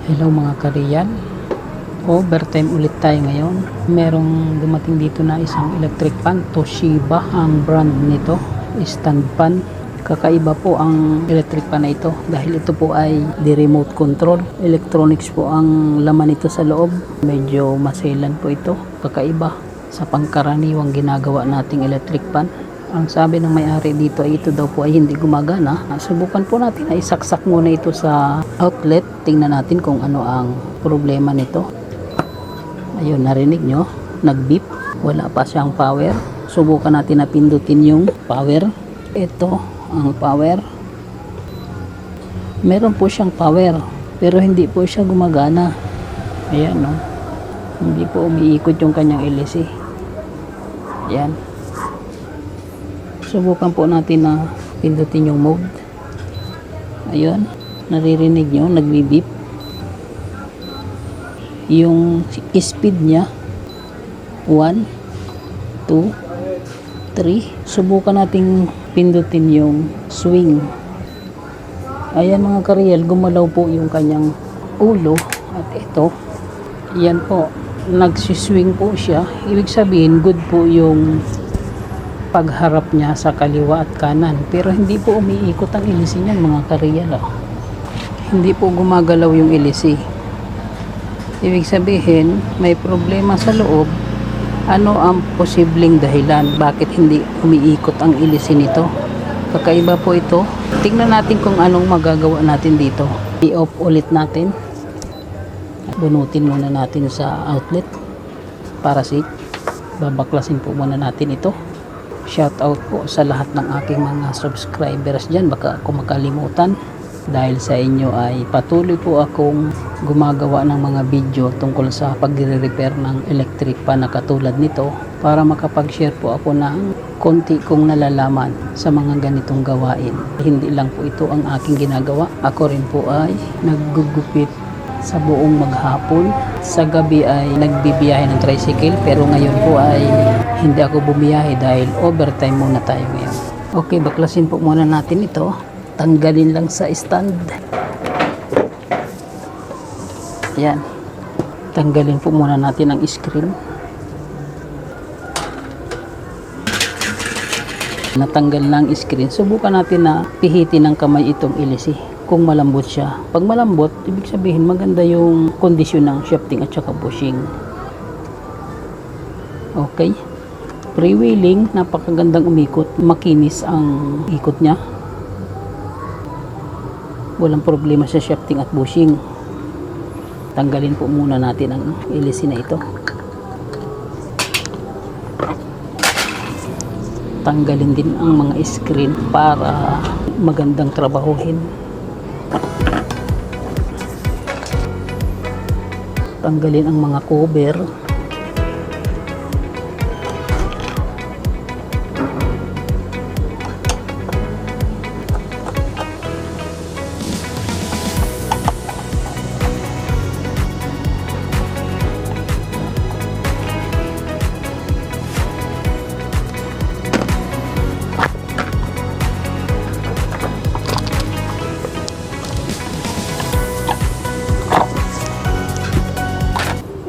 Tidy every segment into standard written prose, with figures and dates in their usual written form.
Hello mga kariyan, overtime ulit tayo ngayon. Merong dumating dito na isang electric fan, Toshiba ang brand nito, stand fan. Kakaiba po ang electric fan na ito dahil ito po ay di remote control, electronics po ang laman nito sa loob. Medyo maselan po ito, kakaiba sa pangkaraniwang ginagawa nating electric fan. Ang sabi ng may-ari dito ay ito daw po ay hindi gumagana. Subukan po natin ay saksak muna ito sa outlet. Tingnan natin kung ano ang problema nito. Ayun, narinig nyo? Nag-beep. Wala pa siyang power. Subukan natin na pindutin yung power. Ito ang power. Meron po siyang power pero hindi po siya gumagana. Ayan, no? Hindi po umiikot yung kanyang LC. Ayan. Subukan po natin na pindutin yung mode. Ayun, naririnig nyo, nagbi-beep. Yung speed niya 1, 2, 3. Subukan nating pindutin yung swing. Ayan mga kariyel, gumalaw po yung kanyang ulo. At ito, yan po, nagsiswing po siya. Ibig sabihin, good po yung pagharap niya sa kaliwa at kanan, pero hindi po umiikot ang LC niyan mga kariyal. Hindi po gumagalaw yung LC. Ibig sabihin may problema sa loob. Ano ang posibleng dahilan bakit hindi umiikot ang LC nito? Kakaiba po ito. Tingnan natin kung anong magagawa natin dito. I-off ulit natin. Bunutin muna natin sa outlet para safe. Babaklasin po muna natin ito. Shout out po sa lahat ng aking mga subscribers dyan. Baka ako makalimutan. Dahil sa inyo ay patuloy po akong gumagawa ng mga video tungkol sa pagre-repair ng electric fan na katulad nito para makapag-share po ako ng konti kong nalalaman sa mga ganitong gawain. Hindi lang po ito ang aking ginagawa. Ako rin po ay naggugupit sa buong maghapon. Sa gabi ay nagbibiyahe ng tricycle, pero ngayon po ay hindi ako bumiyahe dahil overtime muna tayo ngayon. Okay, baklasin po muna natin ito. Tanggalin lang sa stand. Yan. Tanggalin po muna natin ang screen. Natanggal na ang screen. Subukan natin na pihitin ng kamay itong LC. Kung malambot siya. Pag malambot, ibig sabihin maganda yung kondisyon ng shafting at saka bushing. Okay. Freewheeling, napakagandang umikot. Makinis ang ikot niya. Walang problema sa shafting at bushing. Tanggalin po muna natin ang LC na ito. Tanggalin din ang mga screen para magandang trabahuhin. Tanggalin ang mga cover.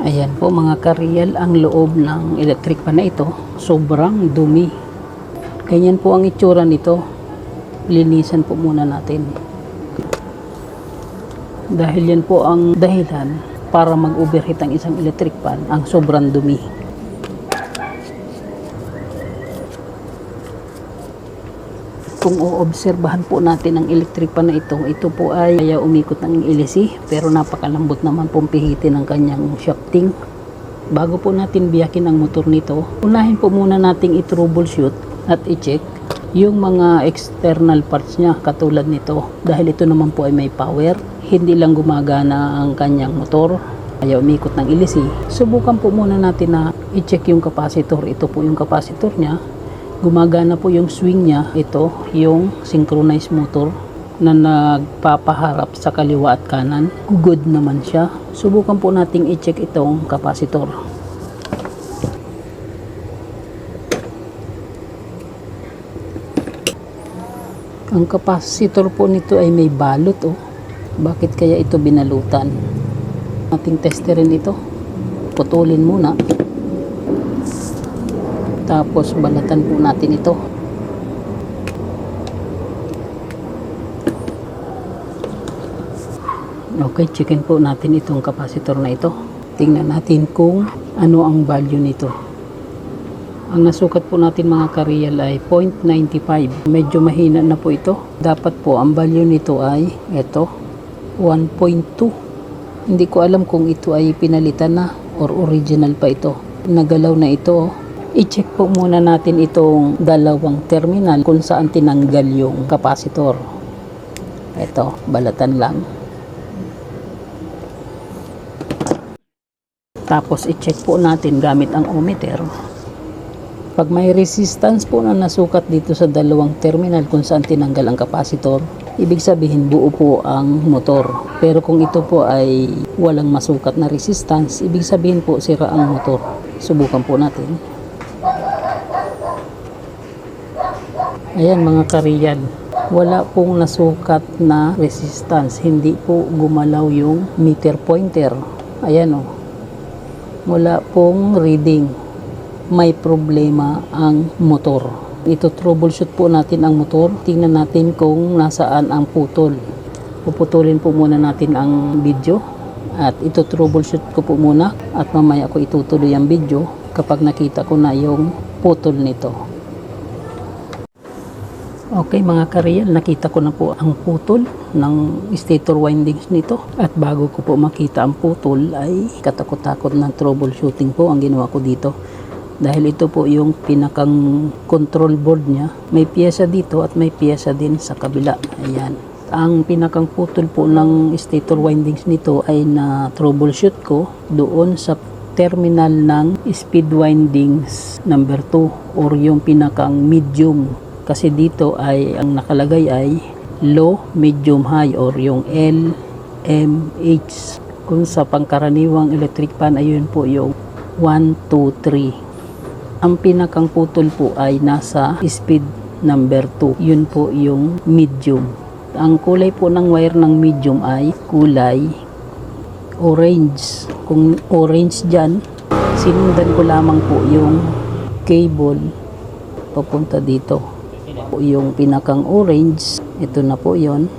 Ayan po mga kariyal, ang loob ng electric fan na ito, sobrang dumi. Ganyan po ang itsura nito. Linisan po muna natin. Dahil yan po ang dahilan para mag-overheat ang isang electric fan, ang sobrang dumi. Kung oobserbahan po natin ang electric fan na ito po ay kaya umikot ng LC, pero napakalambot naman pong pihitin ang kanyang shafting. Bago po natin biyakin ang motor nito, unahin po muna nating i-troubleshoot at i-check yung mga external parts niya katulad nito. Dahil ito naman po ay may power, hindi lang gumagana ang kanyang motor, kaya umikot ng LC. Subukan po muna natin na i-check yung capacitor. Ito po yung capacitor niya. Gumagana po yung swing niya. Ito yung synchronized motor na nagpapaharap sa kaliwa at kanan. Good naman siya. Subukan po nating i-check itong capacitor. Ang capacitor po nito ay may balot. Bakit kaya ito binalutan? ating tester rin ito. Putulin muna. Tapos balatan po natin ito. Okay, checkin po natin itong capacitor na ito. Tingnan natin kung ano ang value nito. Ang nasukat po natin mga ka-real ay 0.95. Medyo mahina na po ito. Dapat po ang value nito ay ito, 1.2. Hindi ko alam kung ito ay pinalitan na or original pa ito. Nagalaw na ito. I-check po muna natin itong dalawang terminal kung saan tinanggal yung capacitor. Ito, balatan lang. Tapos i-check po natin gamit ang ohmmeter. Pag may resistance po na nasukat dito sa dalawang terminal kung saan tinanggal ang capacitor, ibig sabihin buo po ang motor. Pero kung ito po ay walang masukat na resistance, ibig sabihin po sira ang motor. Subukan po natin. Ayan mga ka-real, wala pong nasukat na resistance. Hindi po gumalaw yung meter pointer. Ayan o. Wala pong reading. May problema ang motor. Ito troubleshoot po natin ang motor. Tingnan natin kung nasaan ang putol. Puputulin po muna natin ang video. At ito troubleshoot ko po muna. At mamaya ko itutuloy ang video kapag nakita ko na yung putol nito. Okay mga ka-real, nakita ko na po ang putol ng stator windings nito. At bago ko po makita ang putol ay katakot-takot na troubleshooting po ang ginawa ko dito. Dahil ito po yung pinakang control board niya. May piyesa dito at may piyesa din sa kabila. Ayan. Ang pinakang putol po ng stator windings nito ay na troubleshoot ko doon sa terminal ng speed windings number 2 or yung pinakang medium. Kasi dito ay ang nakalagay ay low, medium, high or yung LMH. Kung sa pangkaraniwang electric fan ayun po yung 1, 2, 3. Ang pinakang putol po ay nasa speed number 2. Yun po yung medium. Ang kulay po ng wire ng medium ay kulay orange. Kung orange dyan, sinundan ko lamang po yung cable papunta dito. Yung pinakang orange, ito na po yon.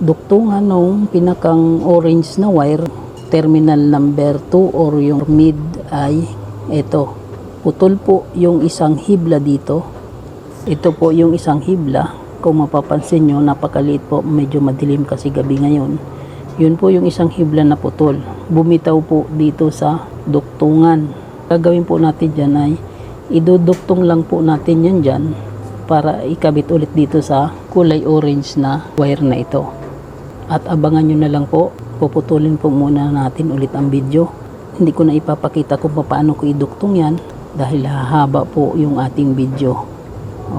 Duktungan ng pinakang orange na wire, terminal number 2 or yung mid ay ito. Putol po yung isang hibla dito. Ito po yung isang hibla. Kung mapapansin nyo, napakaliit po. Medyo madilim kasi gabi ngayon. Yun po yung isang hibla na putol. Bumitaw po dito sa duktungan. Gagawin po natin dyan ay iduduktong lang po natin yan dyan para ikabit ulit dito sa kulay orange na wire na ito. At abangan nyo na lang po. Puputulin po muna natin ulit ang video. Hindi ko na ipapakita kung paano ko iduktong yan dahil hahaba po yung ating video.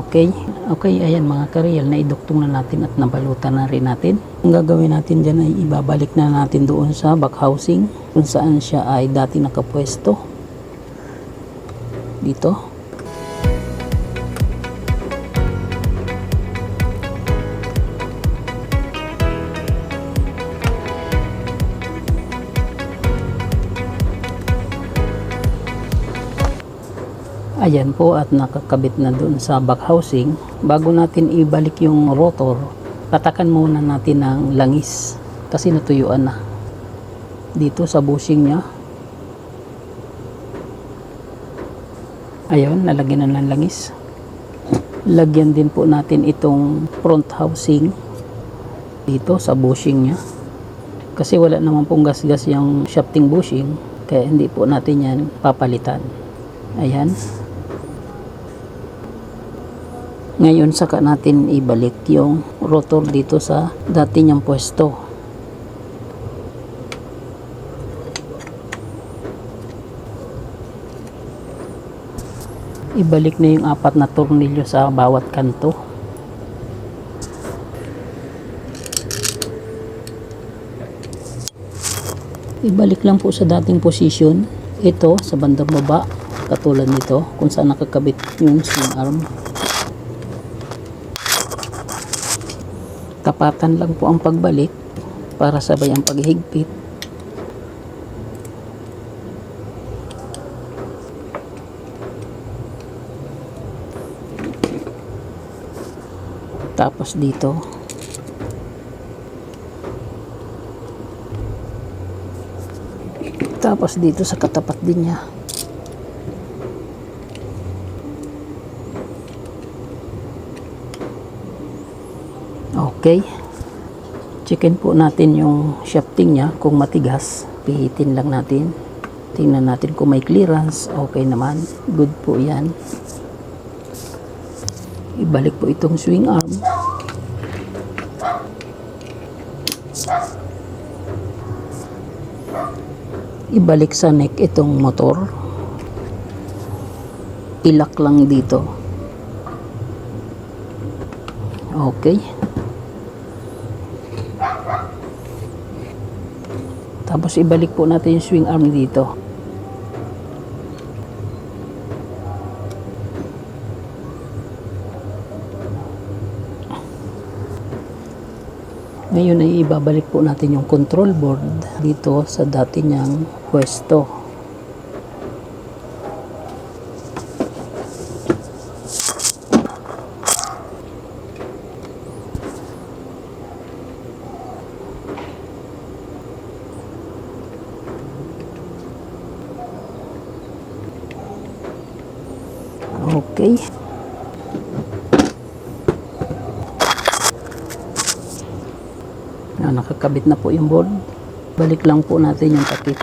Okay? Okay, ayan mga ka-real, naiduktong na natin at nabalutan na rin natin. Ang gagawin natin dyan ay ibabalik na natin doon sa back housing kung saan siya ay dati nakapwesto. Dito. Ayan po at nakakabit na doon sa back housing. Bago natin ibalik yung rotor, patakan muna natin ng langis kasi natuyuan na dito sa bushing nya. Ayun, nalagyan na ng langis. Lagyan din po natin itong front housing dito sa bushing nya kasi wala naman pong gasgas yung shafting bushing kaya hindi po natin yan papalitan. Ayan. Ngayon saka natin ibalik yung rotor dito sa dati niyang pwesto. Ibalik na yung 4 na tornilyo sa bawat kanto. Ibalik lang po sa dating position. Ito sa bandang baba, katulad nito kung saan nakakabit yung swing arm. Tapatan lang po ang pagbalik para sabay ang paghigpit. Tapos dito sa katapat din niya. Okay, checkin po natin yung shafting niya kung matigas. Pihitin lang natin, tingnan natin kung may clearance. Okay naman, good po yan. Ibalik po itong swing arm. Ibalik sa neck itong motor. Ilak lang dito. Okay. Tapos ibalik po natin yung swing arm dito. Ngayon ay ibabalik po natin yung control board dito sa dati niyang pwesto. Okay. Nakakabit na po yung board. Balik lang po natin yung takip.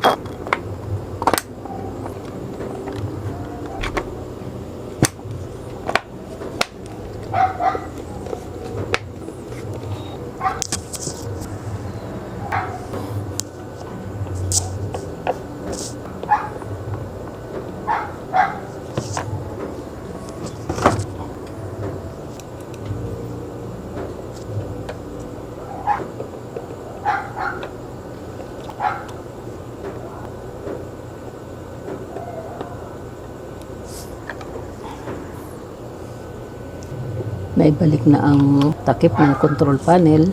Naibalik na ang takip ng control panel.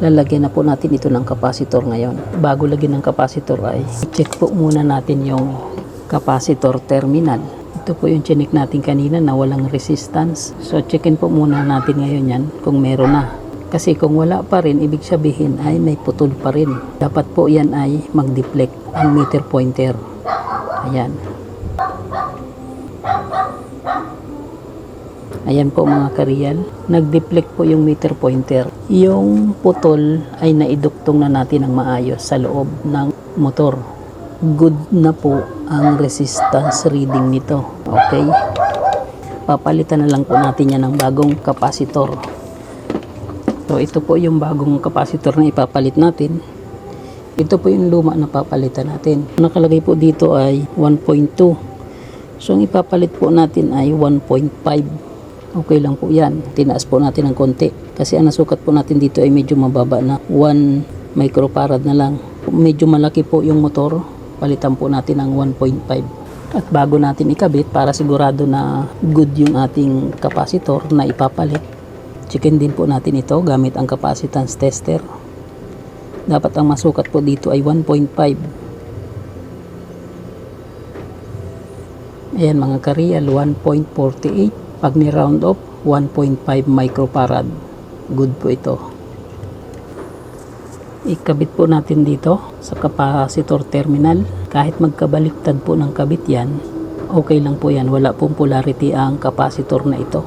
Lalagyan na po natin ito ng capacitor ngayon. Bago lagyan ng capacitor ay check po muna natin yung capacitor terminal. Ito po yung chinik natin kanina na walang resistance. So checkin po muna natin ngayon yan kung meron na. Kasi kung wala pa rin, ibig sabihin ay may putol pa rin. Dapat po yan ay mag-deflect ang meter pointer. Ayan. Ayan po mga kareal, nag-deflect po yung meter pointer. Yung putol ay naiduktong na natin ng maayos sa loob ng motor. Good na po ang resistance reading nito. Okay? Papalitan na lang po natin yan ng bagong capacitor. So ito po yung bagong capacitor na ipapalit natin. Ito po yung luma na papalitan natin. Nakalagay po dito ay 1.2. So ang ipapalit po natin ay 1.5. Okay lang po yan. Tinaas po natin ng konti. Kasi ang nasukat po natin dito ay medyo mababa na 1 microfarad na lang. Medyo malaki po yung motor. Palitan po natin ng 1.5. At bago natin ikabit, para sigurado na good yung ating capacitor na ipapalit, checkin din po natin ito gamit ang capacitance tester. Dapat ang masukat po dito ay 1.5. Ayan mga kareal, 1.48. Pag ni-round off, 1.5 microfarad. Good po ito. Ikabit po natin dito sa capacitor terminal. Kahit magkabaliktad po ng kabit yan, okay lang po yan. Wala pong polarity ang capacitor na ito.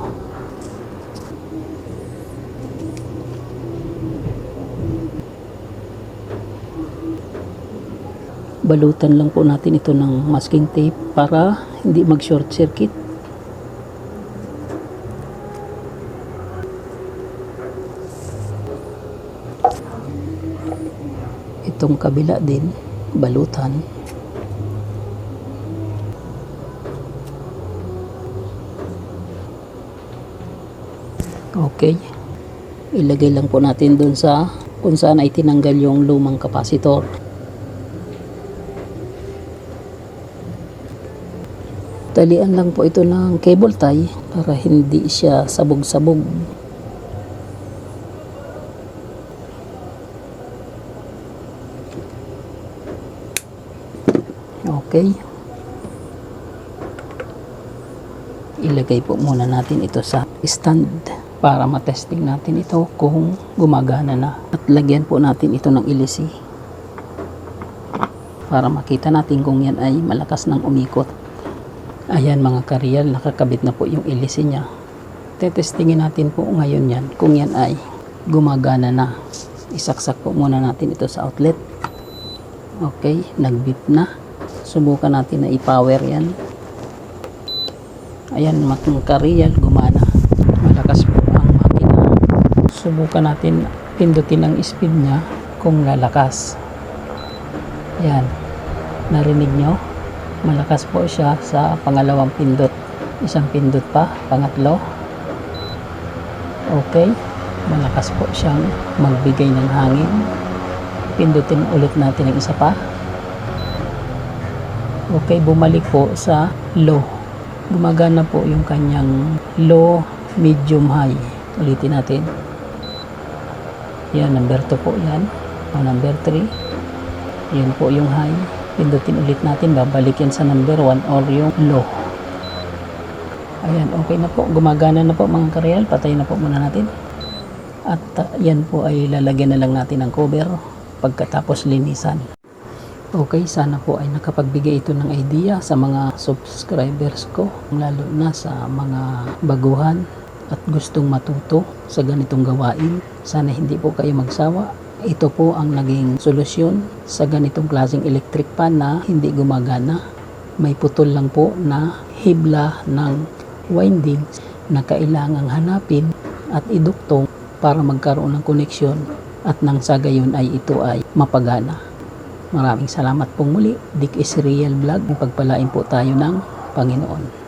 Balutan lang po natin ito ng masking tape para hindi mag-short circuit. Itong kabila din, balutan. Okay. Ilagay lang po natin dun sa kung saan ay tinanggal yung lumang kapasitor. Talian lang po ito ng cable tie para hindi siya sabog-sabog. Okay. Ilagay po muna natin ito sa stand para matesting natin ito kung gumagana na. At lagyan po natin ito ng ilisi para makita natin kung yan ay malakas ng umikot. Ayan mga kareal, nakakabit na po yung ilisi niya. Tetestingin natin po ngayon yan kung yan ay gumagana na. Isaksak po muna natin ito sa outlet. Okay, nag-beep na. Subukan natin na i-power yan. Ayan mga kareal, gumana. Malakas po ang makina. Subukan natin pindutin ang speed niya kung lalakas. Ayan, narinig nyo? Malakas po siya sa pangalawang pindot. Isang pindot pa, pangatlo. Okay, malakas po siyang magbigay ng hangin. Pindutin ulit natin ang isa pa. Okay, bumalik po sa low. Gumagana po yung kanyang low, medium, high. Ulitin natin. Yan, number 2 po yan. O, number 3. Yan po yung high. Pindutin ulit natin. Babalik yan sa number 1 or yung low. Ayan, okay na po. Gumagana na po mga kareal. Patayin na po muna natin. At yan po ay lalagyan na lang natin ng cover pagkatapos linisan. Okay, sana po ay nakapagbigay ito ng idea sa mga subscribers ko, lalo na sa mga baguhan at gustong matuto sa ganitong gawain. Sana hindi po kayo magsawa. Ito po ang naging solusyon sa ganitong klaseng electric fan na hindi gumagana. May putol lang po na hibla ng winding na kailangang hanapin at iduktong para magkaroon ng koneksyon at nang sa gayon ay ito ay mapagana. Maraming salamat pong muli. Dick is Real Vlog. Pagpalain po tayo ng Panginoon.